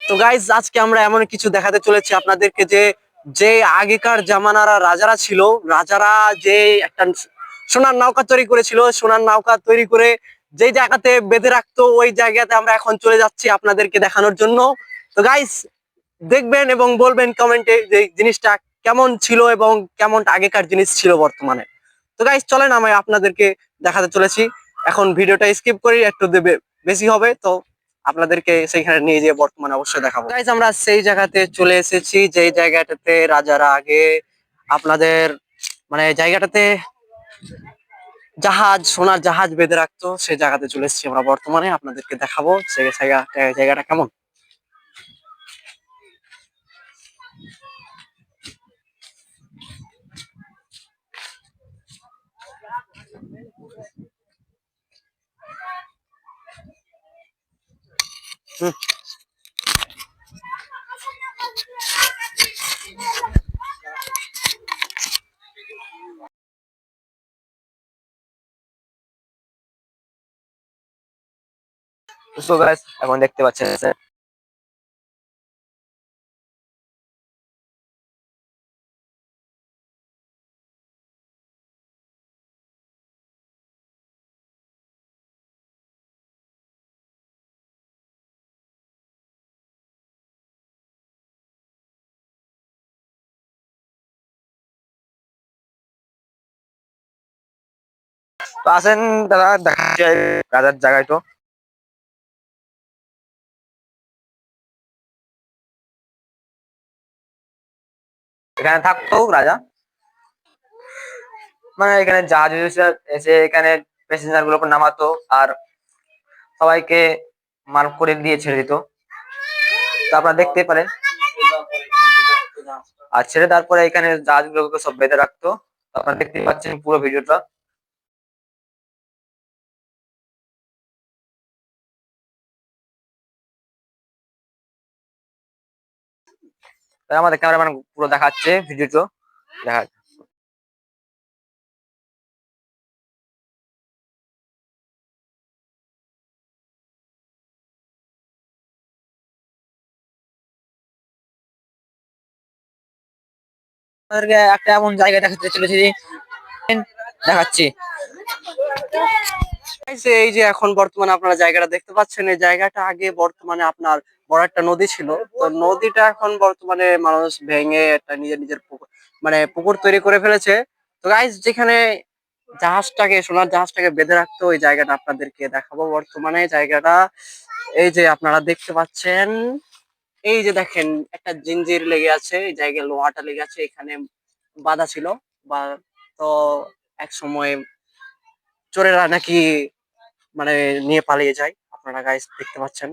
তো গাইজ আজকে আমরা এমন কিছু দেখাতে চলেছি আপনাদেরকে যে যে আগেকার জামানারা রাজারা ছিল, রাজারা যে একটা সোনার নৌকা তৈরি করেছিল, সোনার নৌকা তৈরি করে যেই জায়গাতে বেঁধে রাখতো ওই জায়গাতে আমরা এখন চলে যাচ্ছি আপনাদেরকে দেখানোর জন্য। তো গাইজ দেখবেন এবং বলবেন কমেন্টে যে জিনিসটা কেমন ছিল এবং কেমন আগেকার জিনিস ছিল বর্তমানে। তো গাইজ চলেন আমি আপনাদেরকে দেখাতে চলেছি। এখন ভিডিওটা স্কিপ করি, একটু দেবে বেশি হবে, তো আপনাদেরকে সেইখানে নিয়ে যেয়ে বর্তমানে অবশ্যই দেখাবো। গাইজ আমরা সেই জায়গাতে চলে এসেছি যেই জায়গাটাতে রাজারা আগে আপনাদের মানে জায়গাটাতে জাহাজ, সোনার জাহাজ বেঁধে রাখতো, সেই জায়গাতে চলে এসেছি আমরা বর্তমানে, আপনাদেরকে দেখাবো সেই জায়গাটা কেমন। হুম। সো গাইস এখন দেখতে পাচ্ছেন স্যার, তো আসেন দাদা দেখা যায় রাজার জায়গায়। তো এখানে থাকতো রাজা, মানে এখানে জাহাজ এসে এসে এখানে প্যাসেঞ্জার গুলোকে নামাতো আর সবাইকে মাল করে দিয়ে ছেড়ে দিত। তো আপনারা দেখতে পারেন, আর ছেড়ে তারপরে এখানে জাহাজগুলোকে সব বেঁধে রাখতো। তো আপনারা দেখতে পাচ্ছেন পুরো ভিডিওটা। তাই আমাদের ক্যামেরাম্যান পুরো দেখাচ্ছে ভিডিওটা, দেখা আপনাদেরকে একটা এমন জায়গা দেখাতে চলেছি, দেখাচ্ছি। এই যে এখন বর্তমানে আপনারা জায়গাটা দেখতে পাচ্ছেন, এই জায়গাটা আগে বর্তমানে আপনার বড় একটা নদী ছিল। তো নদীটা এখন বর্তমানে মানুষ ভেঙে একটা নিজের নিজের মানে পুকুর তৈরি করে ফেলেছে। তো গাইজ যেখানে জাহাজটাকে, সোনার জাহাজটাকে বেঁধে রাখতো, ওই জায়গাটা আপনাদেরকে দেখাবো বর্তমানে। জায়গাটা এই যে আপনারা দেখতে পাচ্ছেন, এই যে দেখেন একটা জিঞ্জির লেগে আছে, এই জায়গায় লোহাটা লেগে আছে, এখানে বাঁধা ছিল। বা তো এক সময় চোরেরা নাকি মানে নিয়ে পালিয়ে যায়, আপনারা গাইস দেখতে পাচ্ছেন।